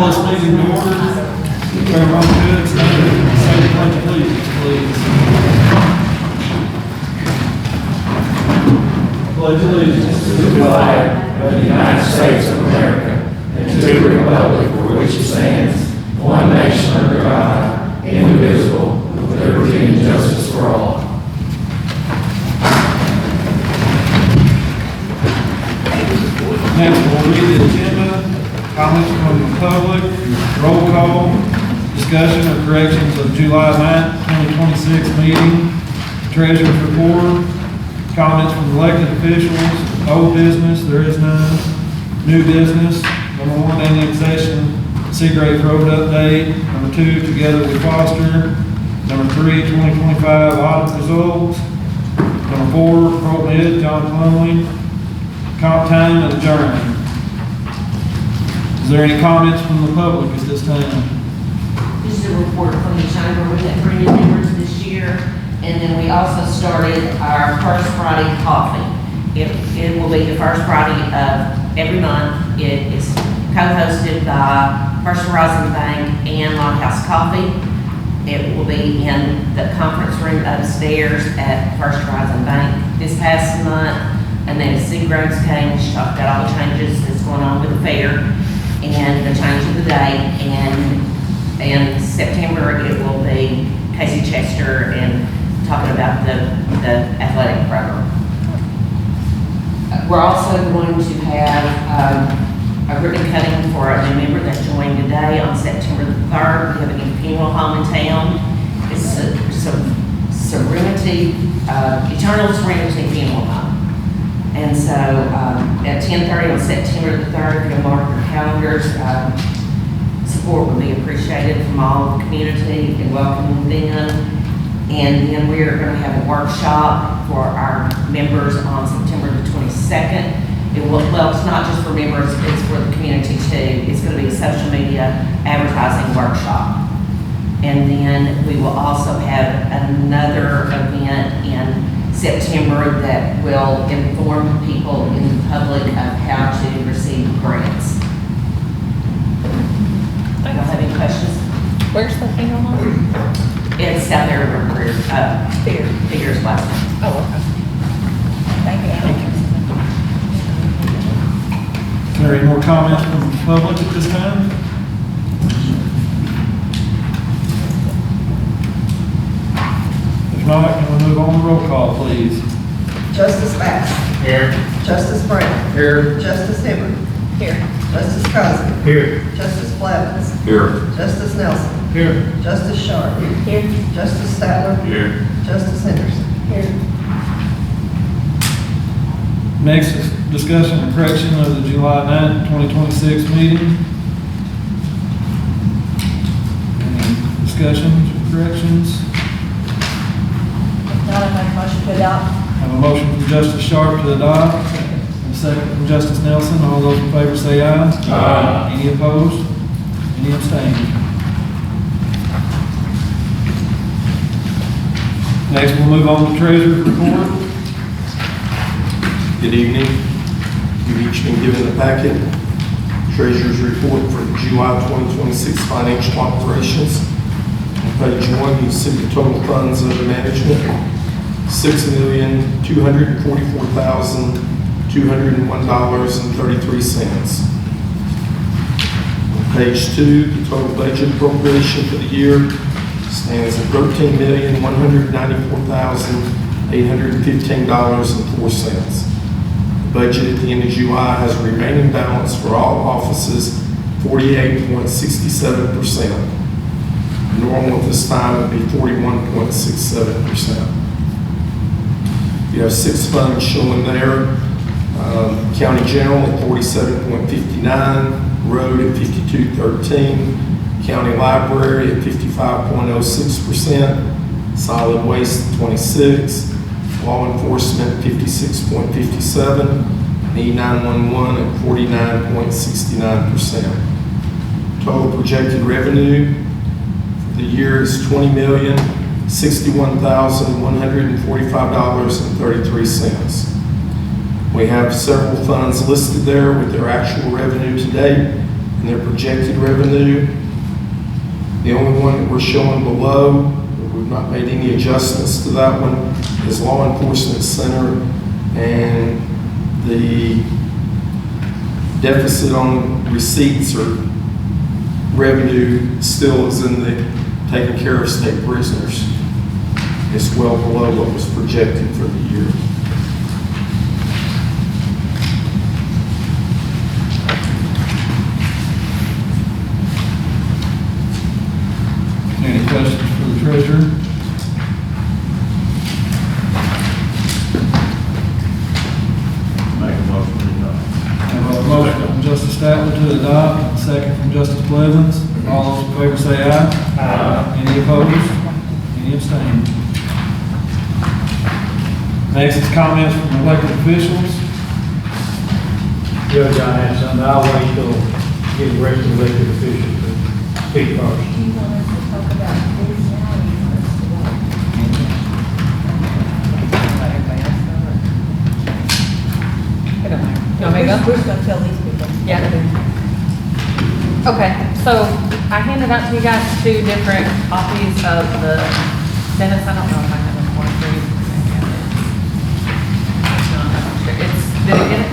call this meeting to order. Everyone good, stand and say the pledge of allegiance, please. Pledge allegiance to the flag of the United States of America and to the republic for which it stands, one nation under God, indivisible, with liberty and justice for all. Next, we'll read the agenda, comments from the public, roll call, discussion or corrections of July 9th, 2026 meeting, Treasury report, comments from elected officials, old business, there is none, new business, number 1, annexation, Seagrave Road update, number 2, together with Foster, number 3, 2025 audit results, number 4, Pro Mid, John Plumley, comp time and adjournment. Is there any comments from the public at this time? This is a report from the chamber. We had 3 new members this year, and then we also started our first Friday coffee. It will be the first Friday of every month. It is co-hosted by First Horizon Bank and Lighthouse Coffee. It will be in the conference room upstairs at First Horizon Bank this past month. And then Steve Rhodes came, she talked about all the changes that's going on with the fair and the change of the day. And in September, it will be Casey Chester and talking about the athletic program. We're also going to have a ribbon cutting for a new member that joined today on September the 3rd. We have a new funeral home in town. It's Eternal Serenity Funeral Home. And so at 10:30 on September the 3rd, if you'll mark your calendars, support would be appreciated from all the community and welcoming them. And then we're going to have a workshop for our members on September the 22nd. Well, it's not just for members, it's for the community too. It's going to be a social media advertising workshop. And then we will also have another event in September that will inform people in the public of how to receive grants. I don't have any questions. Where's the funeral home? It's South Area Figures last night. Oh, okay. Thank you. Is there any more comments from the public at this time? If not, can we move on to roll call, please? Justice Bass. Here. Justice Brown. Here. Justice Hibbert. Here. Justice Cosby. Here. Justice Flavins. Here. Justice Nelson. Here. Justice Sharp. Here. Justice Statler. Here. Justice Henderson. Here. Next is discussion and correction of the July 9th, 2026 meeting. Any discussions or corrections? Not a make motion to adopt. Have a motion from Justice Sharp to adopt, and a second from Justice Nelson. All those in favor say aye. Aye. Any opposed? Any abstained? Next, we'll move on to Treasury report. Good evening. You've each been given the packet. Treasurer's report for July 2026 financial operations. On page 1, you see the total funds under management, $6,244,201.33. On page 2, the total budget appropriation for the year stands at $13,194,815.04. The budget at the end of July has a remaining balance for all offices 48.67%. Normal at this time would be 41.67%. You have 6 funds showing there. County General at 47.59, Road at 52.13, County Library at 55.06%, Solid Waste at 26%, Law Enforcement 56.57%, and E911 at 49.69%. Total projected revenue for the year is $20,061,145.33. We have several funds listed there with their actual revenue to date, and their projected revenue. The only one that we're showing below, we've not made any adjustments to that one, is Law Enforcement Center, and the deficit on receipts or revenue still is in the taking care of state prisoners. It's well below what was projected for the year. Any questions for the treasurer? Make a motion to adopt. Have a motion from Justice Statler to adopt, and a second from Justice Blevins. All those in favor say aye. Aye. Any opposed? Any abstained? Next is comments from elected officials. Judge, I have something, I'll wait till get the rest of the elected officials to speak first. Do you want us to talk about this now, or you want us to wait? It don't matter. You want me to go? We're just gonna tell these people. Yeah. Okay, so I handed out to you guys 2 different copies of the Dennis, I don't know if I have a more for you. It's, did it get it?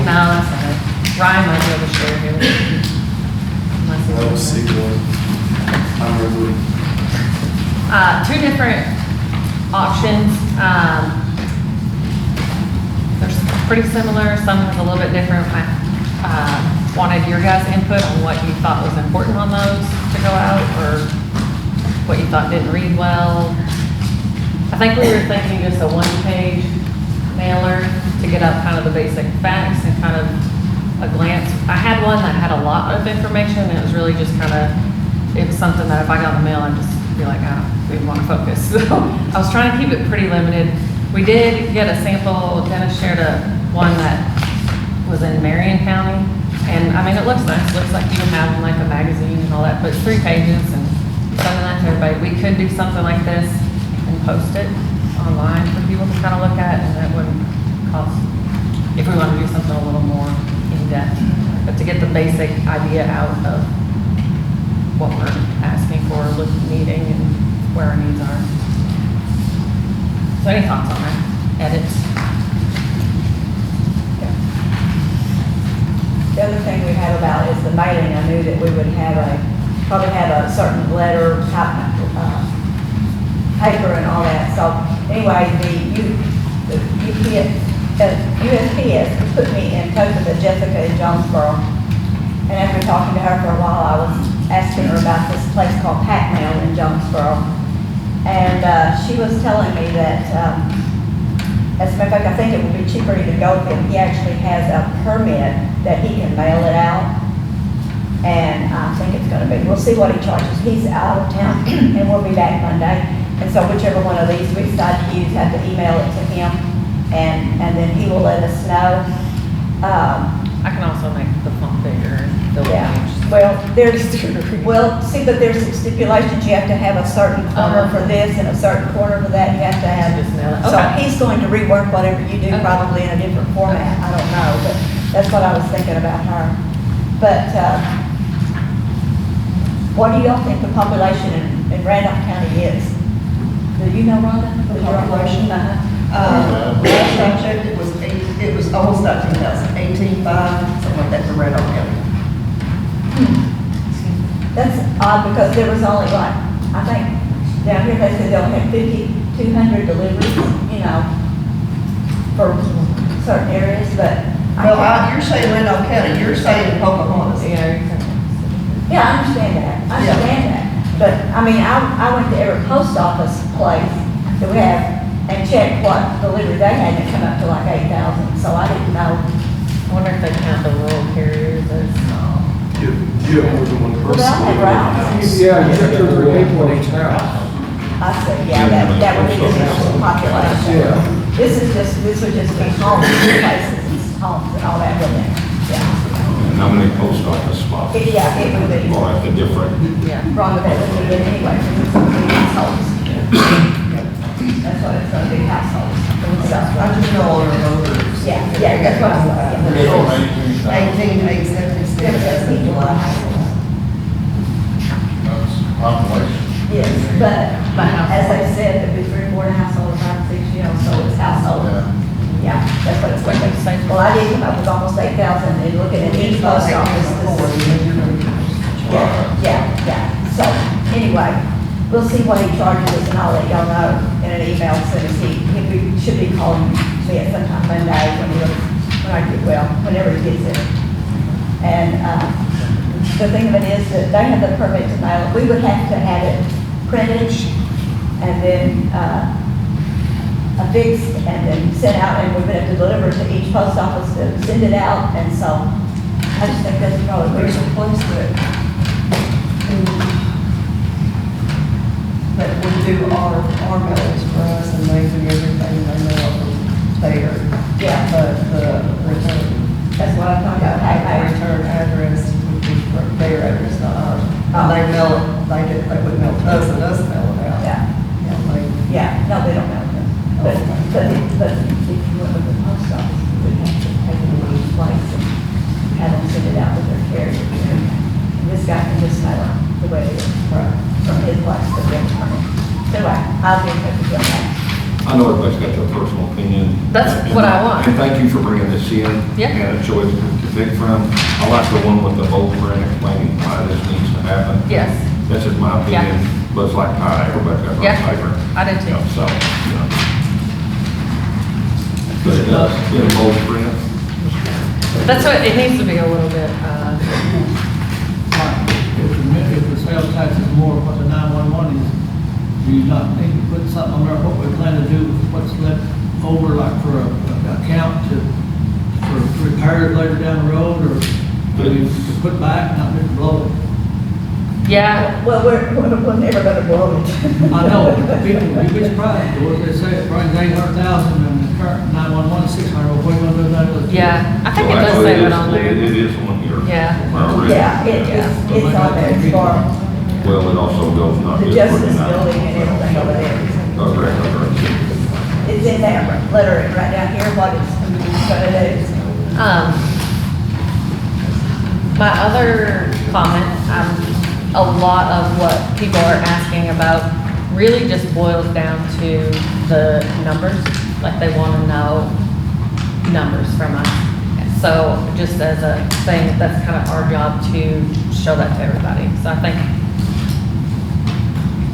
No, that's not it. Ryan might be able to share here. Unless I he's- don't see one. I remember. 2 different options. They're pretty similar, some is a little bit different. I wanted your guys' input on what you thought was important on those to go out, or what you thought didn't read well. I think we were thinking just a 1-page mailer to get out kind of the basic facts and kind of a glance. I had one that had a lot of information, and it was really just kind of, it was something that if I got in the mail, I'd just be like, oh, we want to focus. So I was trying to keep it pretty limited. We did get a sample, Dennis shared one that was in Marion County, and I mean, it looks nice. It looks like you have like a magazine and all that, but it's 3 pages and sending that to everybody. We could do something like this and post it online for people to kind of look at, and that wouldn't cost, if we want to do something a little more in-depth, but to get the basic idea out of what we're asking for, needing, and where our needs are. So any thoughts on that? Edits? The other thing we had about is the mailing. I knew that we would probably have a certain letter type, paper and all that. So anyway, the USPS put me in touch with Jessica in Jonesboro. And after talking to her for a while, I was asking her about this place called Pac-Mail in Jonesboro. And she was telling me that, as a matter of fact, I think it would be cheaper to go with him. He actually has a permit that he can mail it out. And I think it's gonna be, we'll see what he charges. He's out of town and we'll be back Monday. And so whichever one of these we decide to use, have to email it to him, and then he will let us know. I can also make the font bigger and fill the Yeah, page. well, but there's some stipulations. You have to have a certain corner for this and a certain corner for that. You have to have. Just mail it. So Okay. he's going to rework whatever you do, Okay. probably in a different format. I don't know, but that's what I was thinking about her. But, what do y'all think the population in Randolph County is? Do you know, Rhonda? The population? Uh-huh. Last I checked, it was almost 19,000, 18,500, something like that for Randolph County. That's odd because there was only like, I think, down here they said they only had 5,200 deliveries, you know, for certain areas, but. Well, you're saying Randolph County, you're saying Pocahontas. Yeah, Yeah, I understand that, but, I mean, I went to every post office place that we have and checked what delivery they had, and it come up to like 8,000, so I didn't know. I wonder if they count the rural carriers as, You have more than one person. Well, they have routes. Yeah, you have 2 or 3 people in each house. I said, yeah, that would be the general population. Yeah. This would just be homes, places, and homes and all that, wouldn't it? Yeah. And how many post office spots? Yeah, it would be. Or at the different, yeah. Wrong with that, would be it anyway, because it's gonna be households. That's what it's gonna be, households. So, I just know all our voters. yeah, that's what I was. 18, 876. Yeah, but that's people I have. That's population. Yes, but as I said, it'd be 3 or 4 households, 5, 6, so it's household. Yeah. Yeah, that's what it's going to be. Well, I did come up with almost 8,000 and looking at each post office. Yeah. So, anyway, we'll see what he charges us and I'll let y'all know in an email as soon as he should be calling me at sometime Monday whenever he gets it. And, the thing of it is that they have the permit to mail it. We would have to have it printed and then, affixed and then sent out, and we're gonna have to deliver to each post office to send it out, and so I just think that's probably There's a place that we do our mailings for us and they do everything they mail from there. Yeah. But the return, that's what I'm talking about. the return address would be from their address, not ours. And they mail it, they would mail to us and us mail it out. Yeah, no, they don't know. But if you went with the post office, you would have to take it to each place and have them send it out with their carrier. And this guy can just mail it the way it is, from his place to their permit. So I'll be in touch with you on that. I know everybody's got their personal opinion. That's what I want. And thank you for bringing this in. Yeah. And it shows to pick from. I like the one with the bold print explaining why this needs to happen. Yes, That's just my opinion, but it's like pie, everybody's got their Yeah. favorite. I do too. So, But it does, in bold print. That's what, it needs to be a little bit, If the sales tax is more what the 911 is, do you not need to put something on there, what we plan to do, what's left over, like for a account for repairs later down the road, or maybe to put back, not just blow it? yeah, Well, we're never gonna blow it. I know, but people, you'd be surprised, what they say, it brings 800,000 and the current 911 is 600, well, what are you gonna do with that? yeah, I think it Well, does actually, say that on It there. is on here. Yeah. Yeah, it's on there, it's for Well, it also goes not the just. Justice for Building and everything over there. Okay. It's in there, lettering right down here, what it's gonna do. My other comment, a lot of what people are asking about really just boils down to the numbers, like they want to know numbers from us. So just as a thing, that's kind of our job to show that to everybody. So I think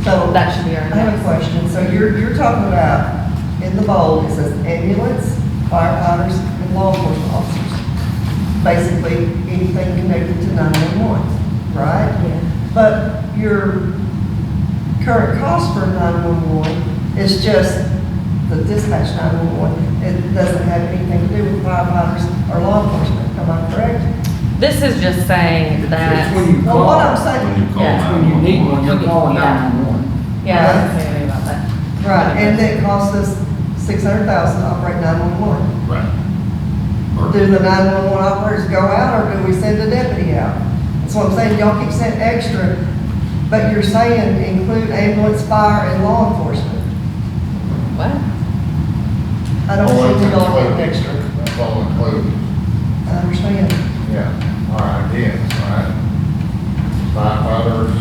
So that should be our I have a next. question. So you're talking about, in the bold, it says ambulance, firefighters, and law enforcement officers. Basically, anything connected to 911, right? Yeah. But your current cost for 911 is just the dispatch 911. It doesn't have anything to do with firefighters or law enforcement. Am I correct? This is just saying that, When you Well, what I'm call, saying. When you call Yeah. when you need one, you're calling Yeah. 911. yeah, I didn't say anything about that. Right, and it costs us $600,000 to operate 911. Right. Or- Do the 911 operators go out, or do we send a deputy out? That's what I'm saying, y'all keep saying extra, but you're saying include ambulance, fire, and law enforcement. What? I don't All see that's y'all getting included. extra. That's all included. I understand. Yeah, all right, again, all right. Firefighters,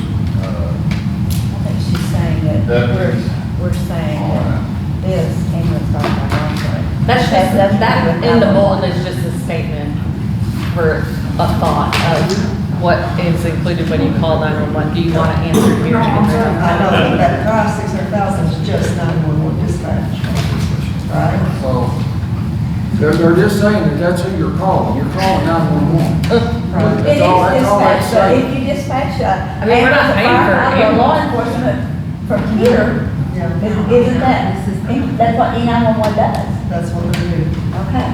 I think she's saying that Deputies. we're saying all right. that this ambulance firefighters. That's just, that in the bulletin is just a statement for a thought of what is included when you call 911. Do you want to answer here? I know that price, $600,000 is just 911 dispatch, right? So, They're just saying that that's who you're calling. You're calling 911. Right. It is That's all that's dispatch, so saying. if you dispatch I mean, we're not paying for firefighter or law ambulance. enforcement from here, Yeah, isn't that's what E911 does? that's what we do. Okay.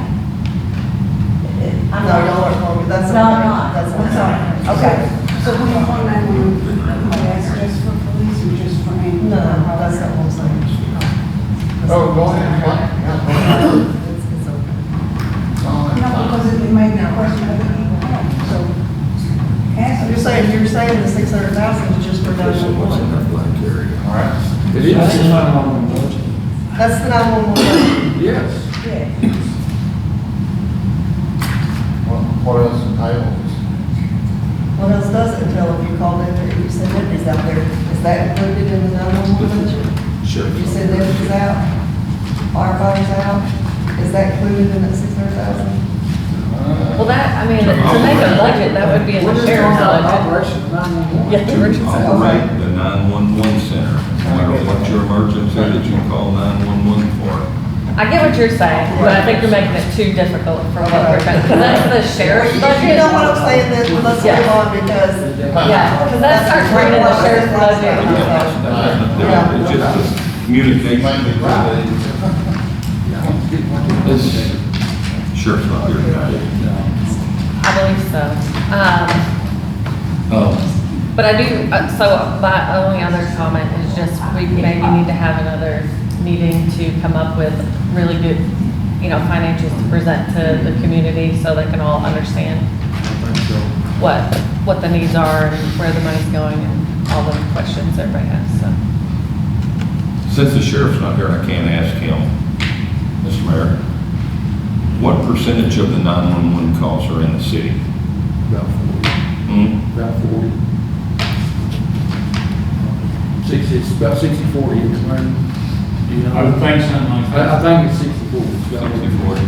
I'm No, not- y'all are calling me, that's. No, I'm not. That's I'm sorry. Okay. So when you call 911, that's just for police or just for ambulance? No, that's not what I'm saying. oh, go ahead, Mike. It's okay. No, because it may be a question other people have, so. I'm just saying, you're saying the 600,000 is just for What's in 911. that blank area? All right. It is. That's the 911 budget. That's the 911. Yes. Yeah. What else entails? What else does it tell if you called in there, you said deputies out there? Is that included in the 911 budget? Sure. You said deputies out, firefighters out, is that included in that 600,000? Well, that, I mean, to make a budget, that would be in We're the just sheriff's talking about budget. operation of 911. Yeah, emergency. Operate the 911 center, no matter what your emergency that you call 911 for. I get what you're saying, but I think you're making it too difficult for what we're trying, because that's the sheriff's budget. You know what I'm saying, then let's Yeah. move on because. Yeah, because that starts bringing in the sheriff's budget. It's just a communication. Sure, it's not your guy. I believe so. But I do, so my only other comment is just, we maybe need to have another meeting to come up with really good, financials to present to the community so they can all understand what the needs are and where the money's going and all the questions everybody has, so. Since the sheriff's not here, I can't ask him, Mr. Mayor, what percentage of the 911 calls are in the city? About 40. Hmm? About 40. 60, it's about 60/40, isn't it, Larry? Do you know? I would think something like that. I think it's 60/40. 60/40.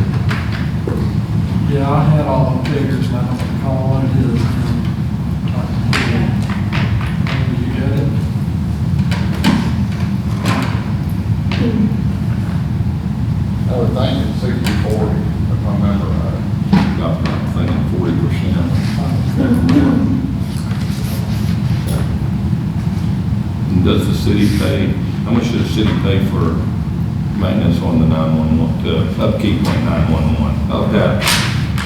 Yeah, I had all the figures, and I don't recall what it is. You get it? I would think it's 60/40, if I remember right. I'm thinking 40%. And does the city pay, how much does the city pay for maintenance on the 911, upkeep on 911? I've got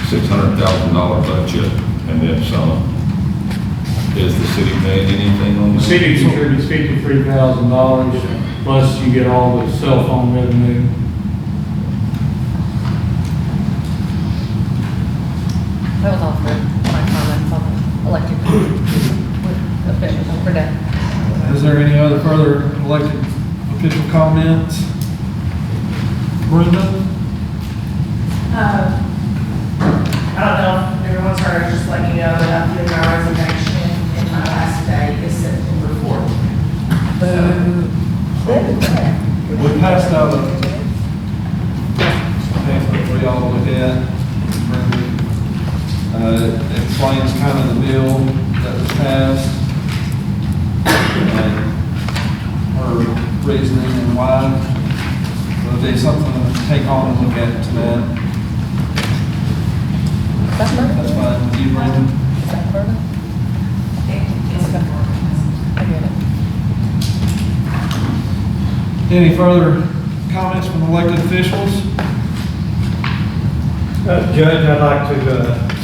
$600,000 budget and then some. Is the city paying anything on The that? city contributes $53,000, plus you get all the cell phone revenue. That was all for my comments on the electric officials for that. Is there any other further elected official comments? Brenda? I don't know if everyone's heard, just letting you know that I'm doing my resignation and my last day is September 4th. We passed out a pamphlet for y'all to look at. It explains kind of the bill that was passed and her reasoning and why. It'll be something to take on and look at tonight. That's perfect. That's fine with you, Brandon. Is that perfect? I get it. Any further comments from elected officials? Judge, I'd like to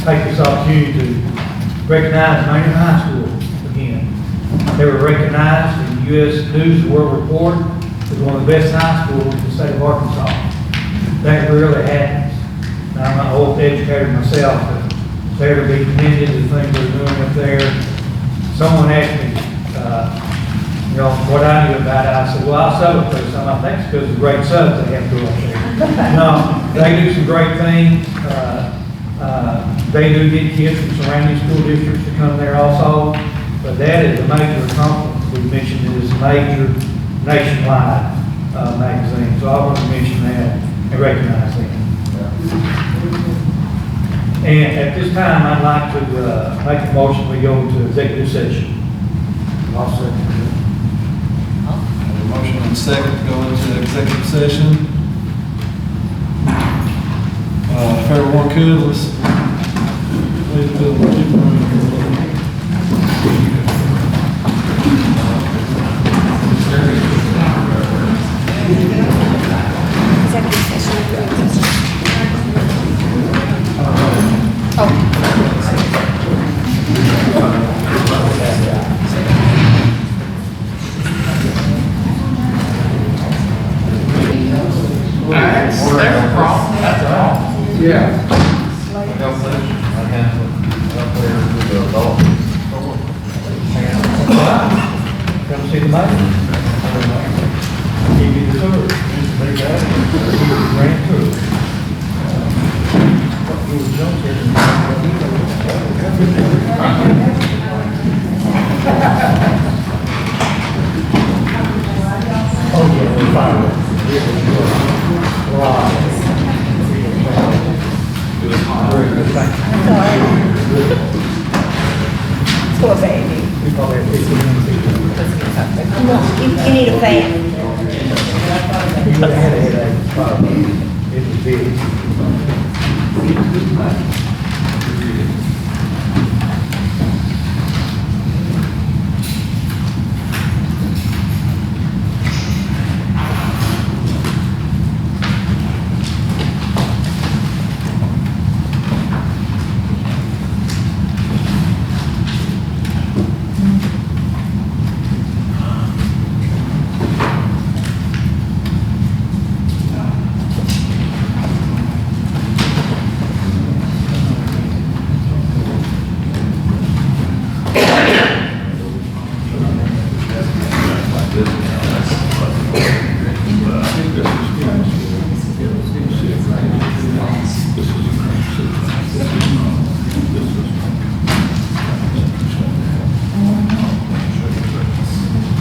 take this opportunity to recognize Maynard High School again. They were recognized in the U.S. News and World Report as one of the best high schools in the state of Arkansas. That really happens. Now, I'm not an old educator myself, but they're to be commended the things they're doing up there. Someone asked me, what I knew about it. I said, well, I'll celebrate some. I think it's because of the great subs they have to go up there. No, they do some great things. They do get kids from surrounding school districts to come there also. But that is a major accomplishment. We mentioned it as a major nationwide magazine. So I want to mention that and recognize them. And at this time, I'd like to make a motion we go into executive session. I'll second it. Have a motion and a second to go into executive session. If everyone could, let's please do Yeah. Come see the money. Give you the tour. Grand tour. You were jumping. Poor baby. We probably have 15 minutes. You need a fan. You would have had a headache, probably. It was big.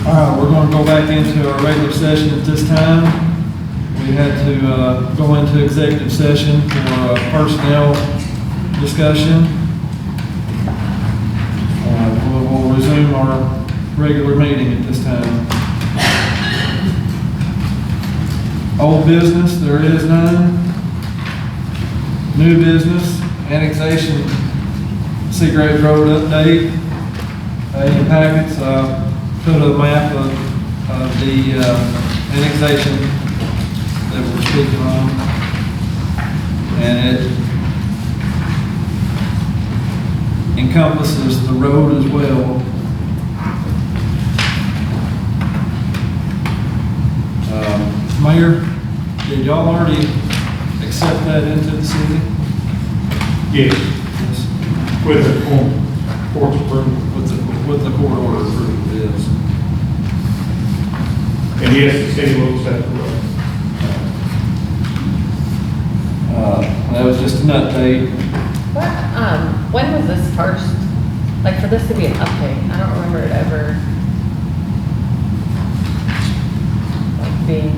All right, we're gonna go back into our regular session at this time. We had to, go into executive session for personnel discussion. We'll resume our regular meeting at this time. Old business, there is none. New business, annexation, Seagrave Road update. In the packets, put a map of the annexation that we're speaking on. And it encompasses the road as well. Mayor, did y'all already accept that into the city? Yes, Yes. with the court's approval. With the court order approved, yes. And yes, the city will accept the road. That was just an update. When was this first, like for this to be an update? I don't remember it ever like being,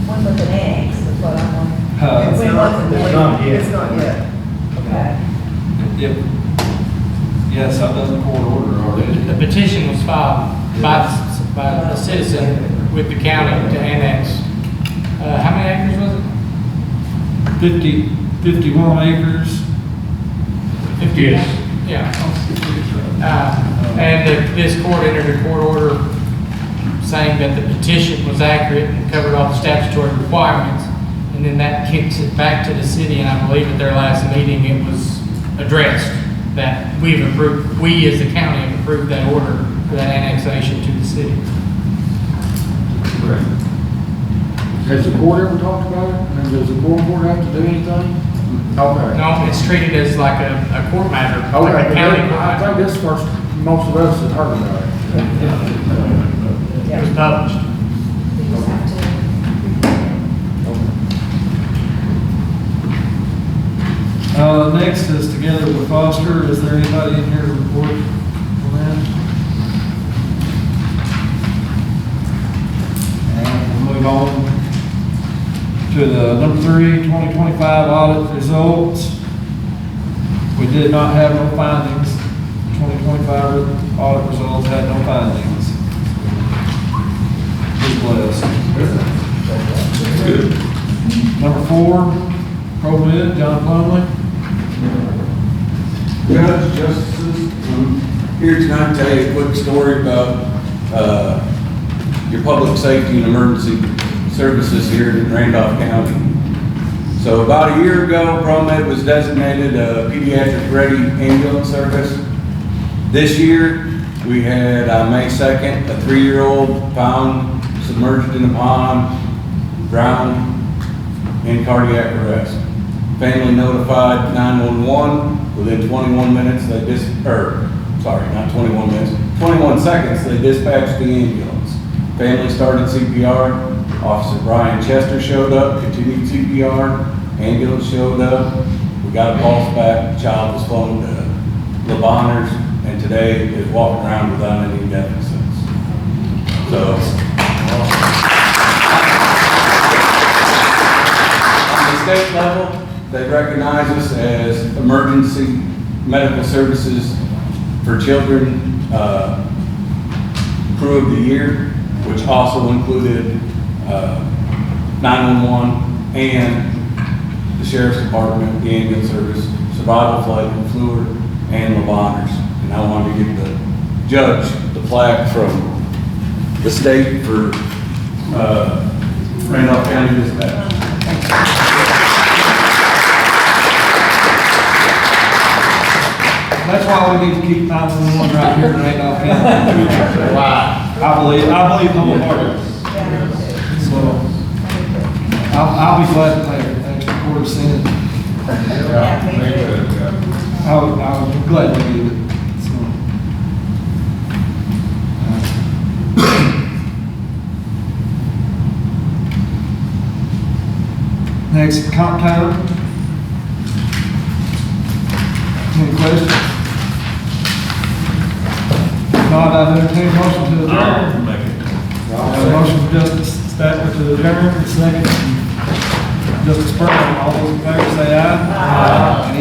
One was an annex, is what I'm wondering. It's When not, was it? It's not yet. it's not yet. Okay. Yep. Yes, I've done the court order already. The petition was filed by the citizen with the county to annex, how many acres was it? 51 acres. 50? Yes. Yeah. And this court entered a court order saying that the petition was accurate and covered all the statutory requirements. And then that kicks it back to the city, and I believe at their last meeting, it was addressed that we as the county have approved that order for that annexation to the city. Correct. Has the court ever talked about it? And does the court have to do anything? Okay. No, it's treated as like a court matter, Okay, like a county court I matter. think this first, most of us have heard about it. It was published. We just have to. Next is together with Foster. Is there anybody in here to report on that? And we'll move on to the number 3, 2025 audit results. We did not have no findings. 2025 audit results had no findings. Just blessed. Good. Number 4, ProMed, John Plumley. Judge, Justices, I'm here tonight to tell you a quick story about your public safety and emergency services here in Randolph County. So about a year ago, ProMed was designated a pediatric-ready ambulance service. This year, we had on May 2nd, a 3-year-old found submerged in a pond, drowned, in cardiac arrest. Family notified 911. Within 21 minutes, not 21 minutes, 21 seconds, they dispatched the ambulance. Family started CPR. Officer Brian Chester showed up, continued CPR. Ambulance showed up. We got a pulse back. The child was flown to Le Bonheurs, and today is walking around without any deficits. So, on the state level, they recognize us as emergency medical services for Children Crew of the Year, which also included 911 and the Sheriff's Department, the Ambulance Service, Survival Flight, and Fluor, and the Boners. And I wanted to give the judge the plaque from the state for Randolph County Dispatch. That's why we need to keep 911 right here in Randolph County. Why? I believe wholeheartedly. So, I'll be glad to pay an extra $0.25. Yeah, me too, yeah. I'll be glad to give it. So, next, comp total. Any questions? Not, I entertain a motion to adjourn. I'll make it. Have a motion from Justice Stafford to adjourn, second from Justice Burke. All those in favor say aye. Aye.